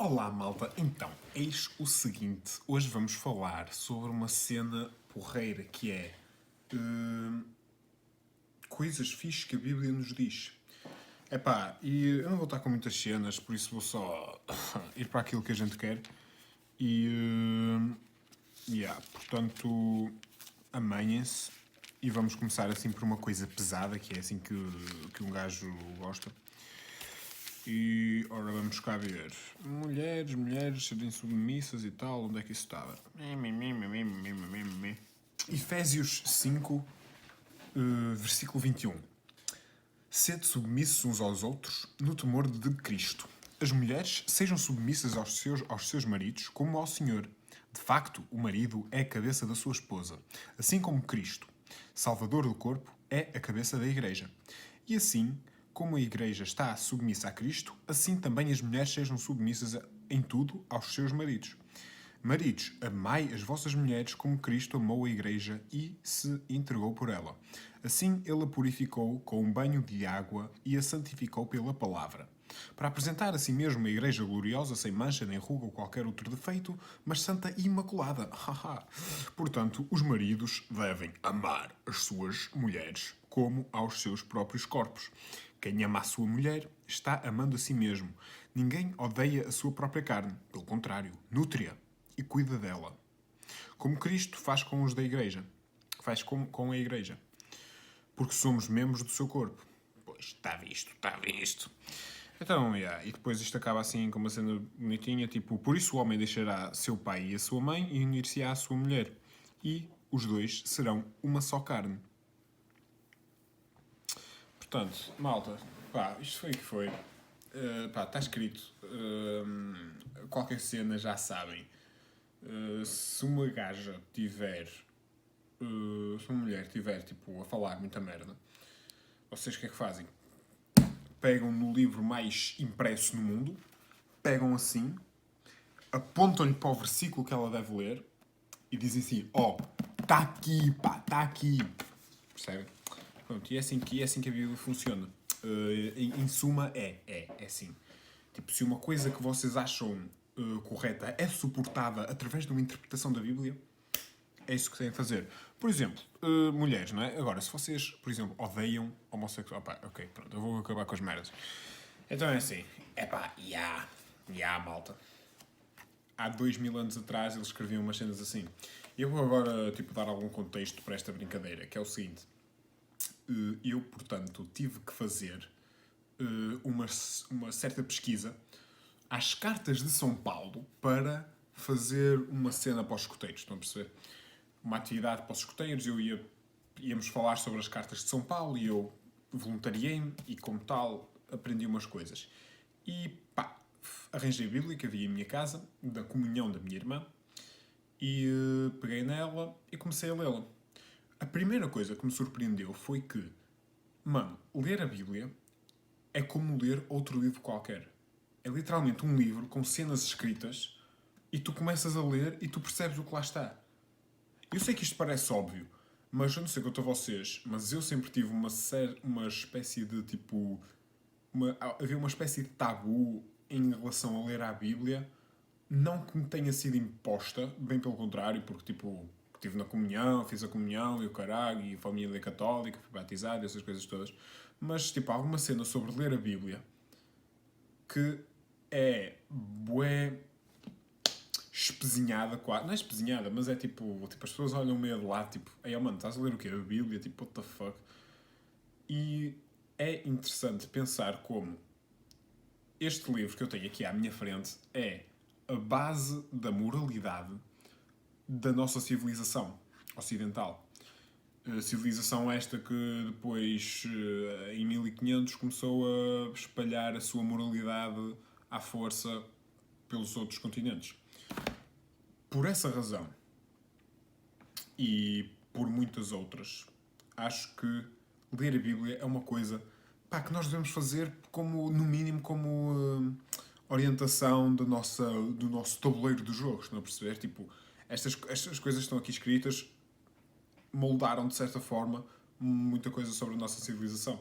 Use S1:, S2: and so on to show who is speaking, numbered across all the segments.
S1: Olá, malta. Então, eis o seguinte. Hoje vamos falar sobre uma cena porreira que é coisas fixes que a Bíblia nos diz. Epá, e eu não vou estar com muitas cenas, por isso vou só ir para aquilo que a gente quer. Portanto, amanhem-se e vamos começar assim por uma coisa pesada, que é assim que um gajo gosta. E, ora, vamos cá ver. Mulheres serem submissas e tal, onde é que isso estava? Efésios 5, versículo 21. Sede submissos uns aos outros no temor de Cristo. As mulheres sejam submissas aos seus maridos como ao Senhor. De facto, o marido é a cabeça da sua esposa, assim como Cristo, Salvador do corpo, é a cabeça da Igreja. E assim, como a Igreja está submissa a Cristo, assim também as mulheres sejam submissas em tudo aos seus maridos. Maridos, amai as vossas mulheres como Cristo amou a Igreja e se entregou por ela. Assim ele a purificou com um banho de água e a santificou pela palavra, para apresentar a si mesmo uma Igreja gloriosa, sem mancha nem ruga ou qualquer outro defeito, mas santa e imaculada. Portanto, os maridos devem amar as suas mulheres como aos seus próprios corpos. Quem ama a sua mulher está amando a si mesmo. Ninguém odeia a sua própria carne. Pelo contrário, nutre-a e cuida dela. Como Cristo faz com os da Igreja. Faz com a Igreja. Porque somos membros do seu corpo. Pois, está visto, está visto. Então, e depois isto acaba assim com uma cena bonitinha, tipo, por isso o homem deixará seu pai e a sua mãe e unir-se-á à sua mulher. E os dois serão uma só carne. Portanto, malta, pá, isto foi o que foi. Pá, está escrito. Qualquer cena já sabem. Se uma gaja tiver. Se uma mulher tiver, tipo, a falar muita merda, vocês o que é que fazem? Pegam no livro mais impresso no mundo, pegam assim, apontam-lhe para o versículo que ela deve ler e dizem assim: ó, está aqui, pá, está aqui. Percebem? Pronto, e é assim que a Bíblia funciona. Em suma, é assim. Tipo, se uma coisa que vocês acham correta é suportada através de uma interpretação da Bíblia, é isso que têm que fazer. Por exemplo, mulheres, não é? Agora, se vocês, por exemplo, odeiam homossexual... Opa, ok, pronto, eu vou acabar com as merdas. Então é assim. Epá, malta. Há 2000 anos atrás eles escreviam umas cenas assim. Eu vou agora, tipo, dar algum contexto para esta brincadeira, que é o seguinte. Eu, portanto, tive que fazer uma certa pesquisa às cartas de São Paulo para fazer uma cena para os escoteiros, estão a perceber? Uma atividade para os escoteiros, íamos falar sobre as cartas de São Paulo e eu voluntariei-me e, como tal, aprendi umas coisas. E pá, arranjei a Bíblia que havia em minha casa, da comunhão da minha irmã, e peguei nela e comecei a lê-la. A primeira coisa que me surpreendeu foi que, mano, ler a Bíblia é como ler outro livro qualquer. É literalmente um livro com cenas escritas e tu começas a ler e tu percebes o que lá está. Eu sei que isto parece óbvio, mas eu não sei quanto a vocês, mas eu sempre tive uma espécie de tipo. Havia uma espécie de tabu em relação a ler a Bíblia, não que me tenha sido imposta, bem pelo contrário, porque tipo. Estive na comunhão, fiz a comunhão e o caralho, e família católica, fui batizado, essas coisas todas. Mas, tipo, alguma cena sobre ler a Bíblia que é bué espezinhada quase. Não é espezinhada, mas é tipo as pessoas olham meio de lado, tipo, ei, mano, estás a ler o quê? A Bíblia? Tipo, what the fuck? E é interessante pensar como este livro que eu tenho aqui à minha frente é a base da moralidade da nossa civilização ocidental. Civilização esta que depois, em 1500, começou a espalhar a sua moralidade à força pelos outros continentes. Por essa razão, e por muitas outras, acho que ler a Bíblia é uma coisa que nós devemos fazer como, no mínimo, como orientação do nosso tabuleiro de jogos, não é perceber? Tipo, estas coisas que estão aqui escritas moldaram, de certa forma, muita coisa sobre a nossa civilização.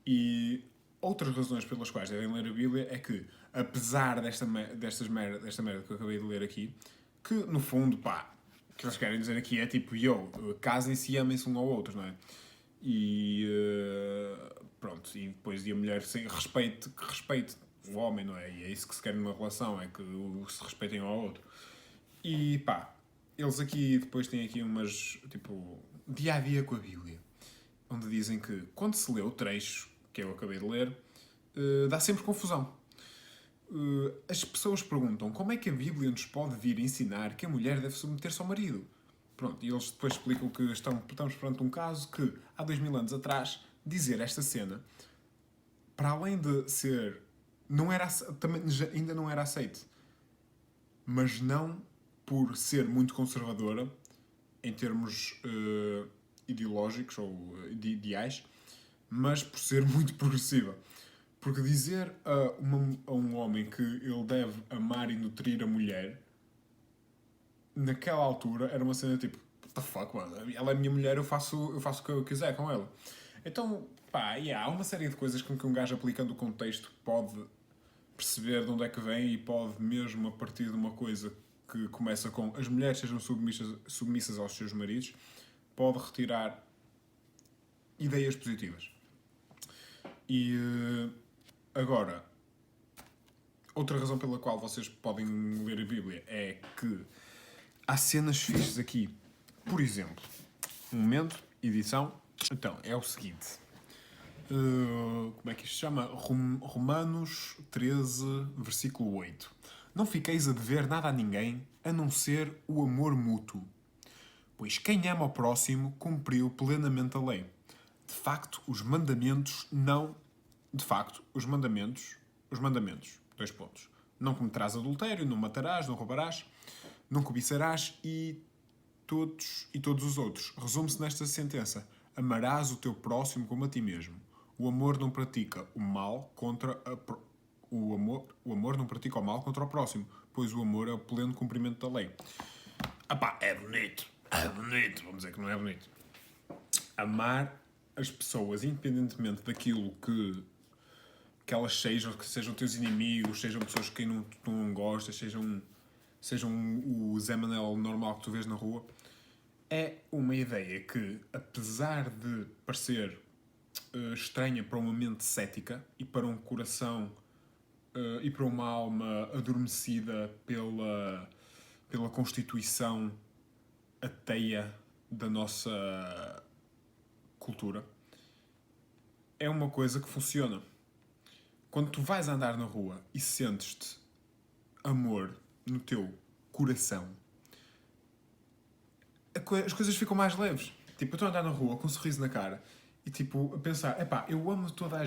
S1: E outras razões pelas quais devem ler a Bíblia é que, apesar desta merda que eu acabei de ler aqui, que no fundo, pá, o que eles querem dizer aqui é tipo, casem-se e amem-se um ao outro, não é? E pronto, e depois a mulher que respeite o homem, não é? E é isso que se quer numa relação, é que se respeitem um ao outro. E pá, eles aqui depois têm aqui umas, tipo, dia a dia com a Bíblia, onde dizem que quando se lê o trecho que eu acabei de ler, dá sempre confusão. As pessoas perguntam como é que a Bíblia nos pode vir ensinar que a mulher deve submeter-se ao marido. Pronto, e eles depois explicam que estamos perante um caso que, há 2000 anos atrás, dizer esta cena, para além de ser... Não era, também, ainda não era aceite. Mas não por ser muito conservadora, em termos ideológicos ou ideais, mas por ser muito progressiva. Porque dizer a um homem que ele deve amar e nutrir a mulher, naquela altura, era uma cena tipo, what the fuck, mano? Ela é minha mulher, eu faço o que eu quiser com ela. Então, pá, há uma série de coisas com que um gajo, aplicando o contexto, pode perceber de onde é que vem e pode mesmo, a partir de uma coisa que começa com as mulheres sejam submissas aos seus maridos, pode retirar ideias positivas. E agora, outra razão pela qual vocês podem ler a Bíblia é que há cenas fixes aqui. Por exemplo, um momento, edição. Então, é o seguinte. Como é que isto se chama? Romanos 13, versículo 8. Não fiqueis a dever nada a ninguém, a não ser o amor mútuo. Pois quem ama ao próximo cumpriu plenamente a lei. De facto, os mandamentos, 2 pontos. Não cometerás adultério, não matarás, não roubarás, não cobiçarás e todos os outros. Resume-se nesta sentença: amarás o teu próximo como a ti mesmo. O amor não pratica o mal contra o amor não pratica o mal contra o próximo, pois o amor é o pleno cumprimento da lei. É bonito. Vamos dizer que não é bonito. Amar as pessoas, independentemente daquilo que elas sejam, que sejam teus inimigos, sejam pessoas que tu não gostas, sejam o Zé Manel normal que tu vês na rua, é uma ideia que, apesar de parecer estranha para uma mente cética e para um coração e para uma alma adormecida pela constituição ateia da nossa cultura, é uma coisa que funciona. Quando tu vais andar na rua e sentes-te amor no teu coração, as coisas ficam mais leves. Tipo, eu estou a andar na rua com um sorriso na cara e tipo, a pensar, eu amo toda a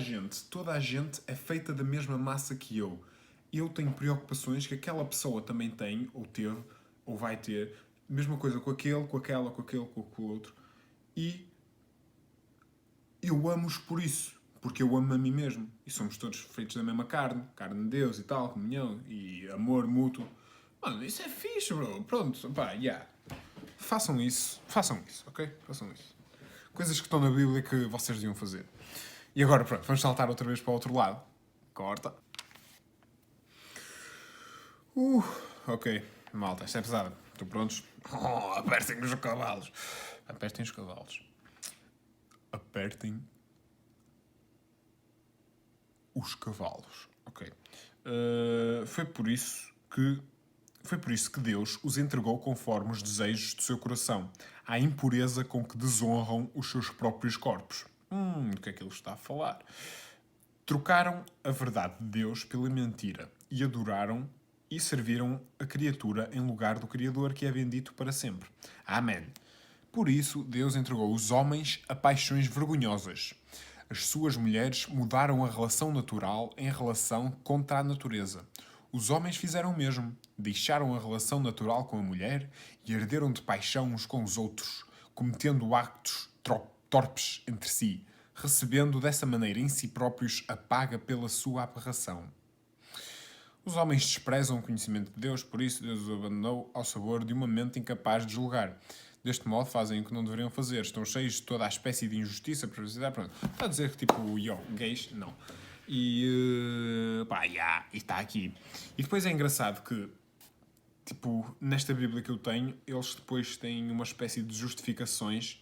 S1: gente é feita da mesma massa que eu tenho preocupações que aquela pessoa também tem, ou teve, ou vai ter, mesma coisa com aquele, com aquela, com aquele, com o outro, e eu amo-os por isso, porque eu amo a mim mesmo, e somos todos feitos da mesma carne de Deus e tal, comunhão, e amor mútuo. Mano, isso é fixe, bro, pronto, façam isso, ok? Façam isso. Coisas que estão na Bíblia que vocês deviam fazer. E agora, pronto, vamos saltar outra vez para o outro lado. Corta. Ok, malta, esta é pesada. Estão prontos? Apertem os cavalos. Apertem os cavalos. Apertem os cavalos. Ok. Foi por isso que Deus os entregou conforme os desejos do seu coração, à impureza com que desonram os seus próprios corpos. Do que é que ele está a falar? Trocaram a verdade de Deus pela mentira e adoraram e serviram a criatura em lugar do Criador, que é bendito para sempre. Amém. Por isso, Deus entregou os homens a paixões vergonhosas. As suas mulheres mudaram a relação natural em relação contra a natureza. Os homens fizeram o mesmo. Deixaram a relação natural com a mulher e arderam de paixão uns com os outros, cometendo actos torpes entre si, recebendo dessa maneira em si próprios a paga pela sua aberração. Os homens desprezam o conhecimento de Deus, por isso Deus os abandonou ao sabor de uma mente incapaz de julgar. Deste modo fazem o que não deveriam fazer. Estão cheios de toda a espécie de injustiça, perversidade, pronto. Está a dizer que tipo, gays? Não. E, pá, yeah, e está aqui. E depois é engraçado que, tipo, nesta Bíblia que eu tenho, eles depois têm uma espécie de justificações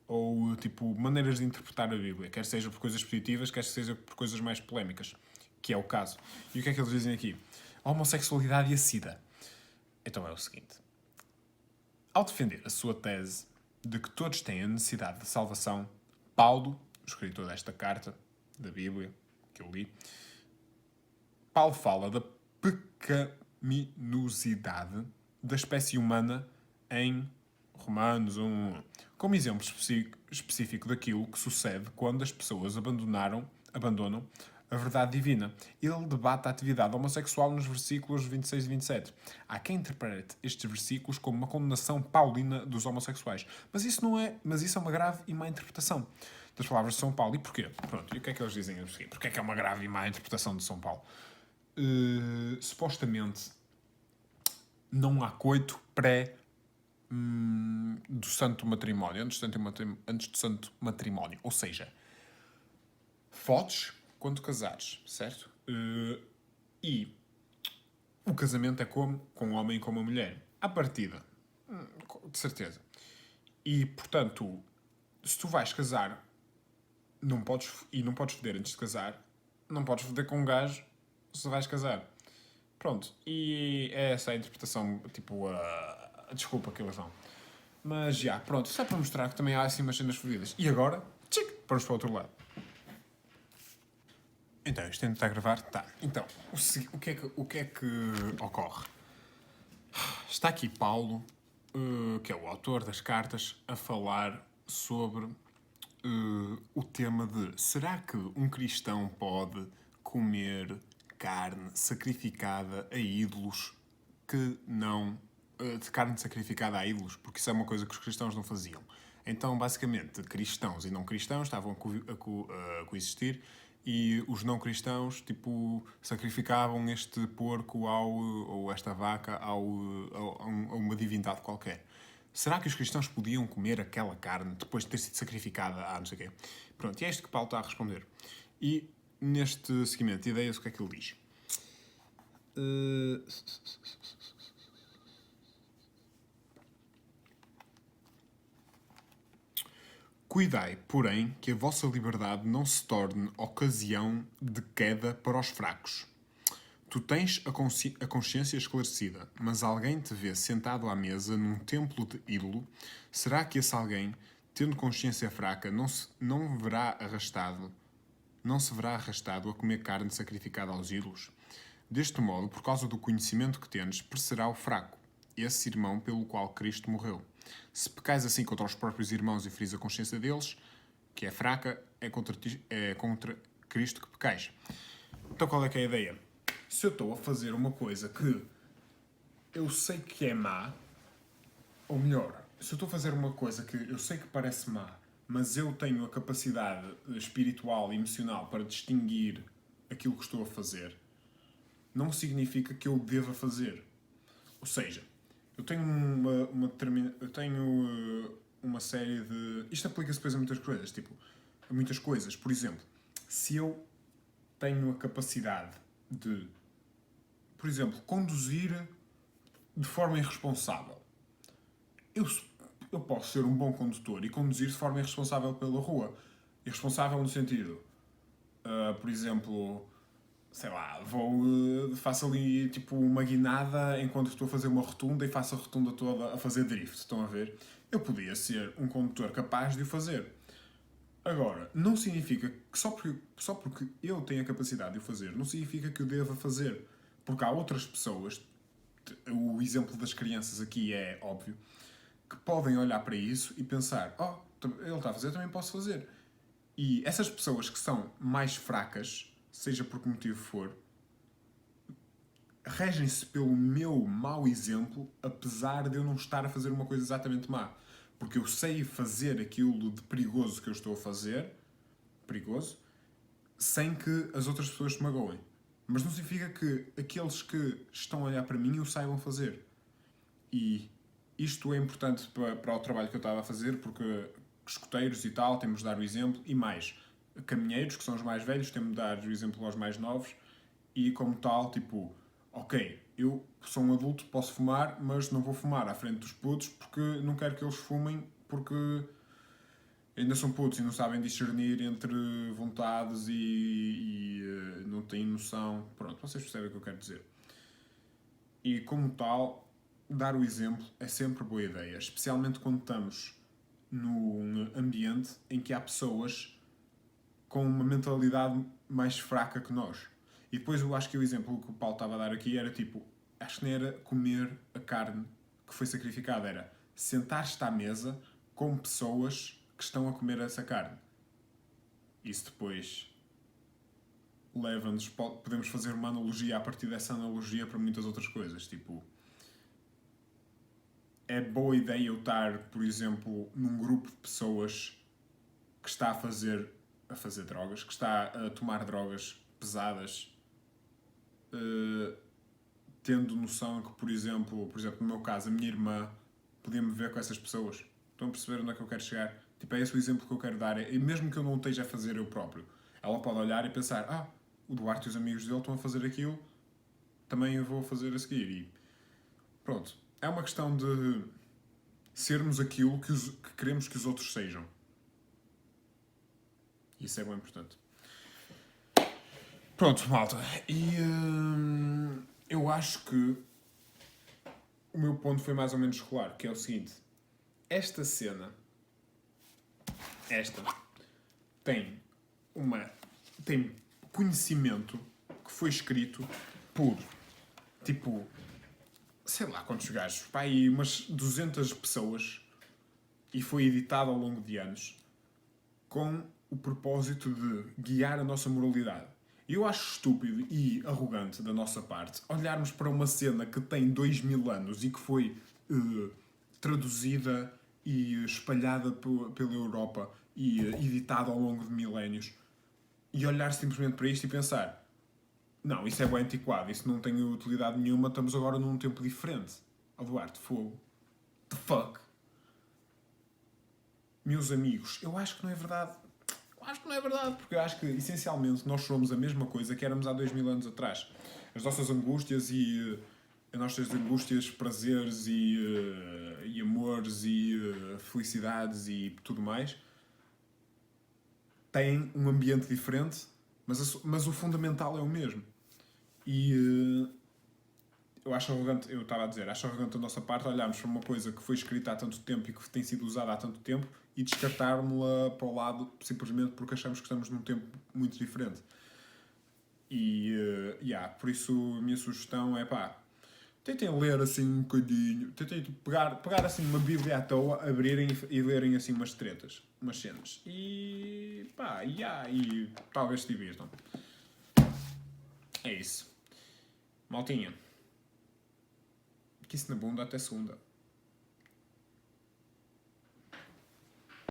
S1: ou, tipo, maneiras de interpretar a Bíblia. Quer seja por coisas positivas, quer seja por coisas mais polémicas. Que é o caso. E o que é que eles dizem aqui? A homossexualidade e a SIDA. Então é o seguinte. Ao defender a sua tese de que todos têm a necessidade de salvação, Paulo, o escritor desta carta da Bíblia, que eu li, Paulo fala da pecaminosidade da espécie humana em Romanos 1, como exemplo específico daquilo que sucede quando as pessoas abandonam a verdade divina. Ele debate a atividade homossexual nos versículos 26 e 27. Há quem interprete estes versículos como uma condenação paulina dos homossexuais. Mas isso é uma grave e má interpretação das palavras de São Paulo. E porquê? Pronto, e o que é que eles dizem a seguir? Porquê é que é uma grave e má interpretação de São Paulo? Supostamente não há coito do santo matrimónio, antes do santo matrimónio. Ou seja, fodes quando casares, certo? E o casamento é como com um homem e com uma mulher. À partida. De certeza. E, portanto, se tu vais casar não podes foder antes de casar, não podes foder com um gajo se vais casar. Pronto. E é essa a interpretação, tipo, a desculpa que eles dão. Mas já, pronto. Só para mostrar que também há assim umas cenas fodidas. E agora, vamos para o outro lado. Então, isto ainda está a gravar? Tá. Então, o que é que ocorre? Está aqui Paulo, que é o autor das cartas, a falar sobre o tema de será que um cristão pode comer carne sacrificada a ídolos que não... de carne sacrificada a ídolos, porque isso é uma coisa que os cristãos não faziam. Então, basicamente, cristãos e não cristãos estavam a coexistir e os não cristãos, tipo, sacrificavam este porco ou esta vaca a uma divindade qualquer. Será que os cristãos podiam comer aquela carne depois de ter sido sacrificada a não sei o quê? Pronto, e é isto que Paulo está a responder. E neste seguimento de ideias, o que é que ele diz? Cuidai, porém, que a vossa liberdade não se torne ocasião de queda para os fracos. Tu tens a consciência esclarecida, mas alguém te vê sentado à mesa num templo de ídolo, será que esse alguém, tendo consciência fraca, não se verá arrastado a comer carne sacrificada aos ídolos? Deste modo, por causa do conhecimento que tendes, perecerá o fraco, esse irmão pelo qual Cristo morreu. Se pecais assim contra os próprios irmãos e feris a consciência deles, que é fraca, é contra Cristo que pecais. Então qual é que é a ideia? Se eu estou a fazer uma coisa que eu sei que é má, ou melhor, se eu estou a fazer uma coisa que eu sei que parece má, mas eu tenho a capacidade espiritual e emocional para distinguir aquilo que estou a fazer, não significa que eu deva fazer. Ou seja, eu tenho uma série de... Isto aplica-se depois a muitas coisas, tipo, a muitas coisas. Por exemplo, se eu tenho a capacidade de, por exemplo, conduzir de forma irresponsável, eu posso ser um bom condutor e conduzir de forma irresponsável pela rua. Irresponsável no sentido, por exemplo, sei lá, faço ali tipo uma guinada enquanto estou a fazer uma rotunda e faço a rotunda toda a fazer drift, estão a ver? Eu podia ser um condutor capaz de o fazer. Agora, não significa que só porque eu tenho a capacidade de o fazer, não significa que eu deva fazer. Porque há outras pessoas, o exemplo das crianças aqui é óbvio, que podem olhar para isso e pensar, ele está a fazer, também posso fazer. E essas pessoas que são mais fracas, seja por que motivo for, regem-se pelo meu mau exemplo, apesar de eu não estar a fazer uma coisa exatamente má. Porque eu sei fazer aquilo de perigoso que eu estou a fazer, perigoso, sem que as outras pessoas se magoem. Mas não significa que aqueles que estão a olhar para mim o saibam fazer. E isto é importante para o trabalho que eu estava a fazer, porque escuteiros e tal, temos de dar o exemplo, e mais, caminheiros, que são os mais velhos, temos de dar o exemplo aos mais novos, e como tal, tipo, ok, eu sou um adulto, posso fumar, mas não vou fumar à frente dos putos porque não quero que eles fumem, porque ainda são putos e não sabem discernir entre vontades e não têm noção. Pronto, vocês percebem o que eu quero dizer. E como tal, dar o exemplo é sempre boa ideia, especialmente quando estamos num ambiente em que há pessoas com uma mentalidade mais fraca que nós. E depois eu acho que o exemplo que o Paulo estava a dar aqui era tipo, acho que não era comer a carne que foi sacrificada, era sentar-te à mesa com pessoas que estão a comer essa carne. Isso depois leva-nos, podemos fazer uma analogia a partir dessa analogia para muitas outras coisas, tipo, é boa ideia eu estar, por exemplo, num grupo de pessoas que está a fazer drogas, que está a tomar drogas pesadas, tendo noção que, por exemplo, no meu caso, a minha irmã podia-me ver com essas pessoas. Estão a perceber onde é que eu quero chegar? Tipo, é esse o exemplo que eu quero dar. E mesmo que eu não o esteja a fazer eu próprio, ela pode olhar e pensar, o Duarte e os amigos dele estão a fazer aquilo, também eu vou fazer a seguir. E pronto. É uma questão de sermos aquilo que queremos que os outros sejam. Isso é bem importante. Pronto, malta. E eu acho que o meu ponto foi mais ou menos claro, que é o seguinte. Esta cena, tem conhecimento que foi escrito por, tipo, sei lá quantos gajos, pá, aí umas 200 pessoas, e foi editado ao longo de anos com o propósito de guiar a nossa moralidade. E eu acho estúpido e arrogante da nossa parte olharmos para uma cena que tem 2000 anos e que foi traduzida e espalhada pela Europa e editada ao longo de milénios, e olhar simplesmente para isto e pensar, não, isso é bem antiquado, isso não tem utilidade nenhuma, estamos agora num tempo diferente. Duarte, fogo. The fuck? Meus amigos, eu acho que não é verdade. Porque eu acho que, essencialmente, nós somos a mesma coisa que éramos há 2000 anos atrás. As nossas angústias prazeres e amores e felicidades e tudo mais têm um ambiente diferente, mas o fundamental é o mesmo. E eu acho arrogante, acho arrogante da nossa parte olharmos para uma coisa que foi escrita há tanto tempo e que tem sido usada há tanto tempo e descartarmos-la para o lado simplesmente porque achamos que estamos num tempo muito diferente. E, por isso a minha sugestão é, tentem ler assim um bocadinho, tentem pegar assim uma bíblia à toa, abrirem e lerem assim umas tretas, umas cenas. E, e talvez se divirtam. É isso. Maltinha. Que isso na bunda até segunda.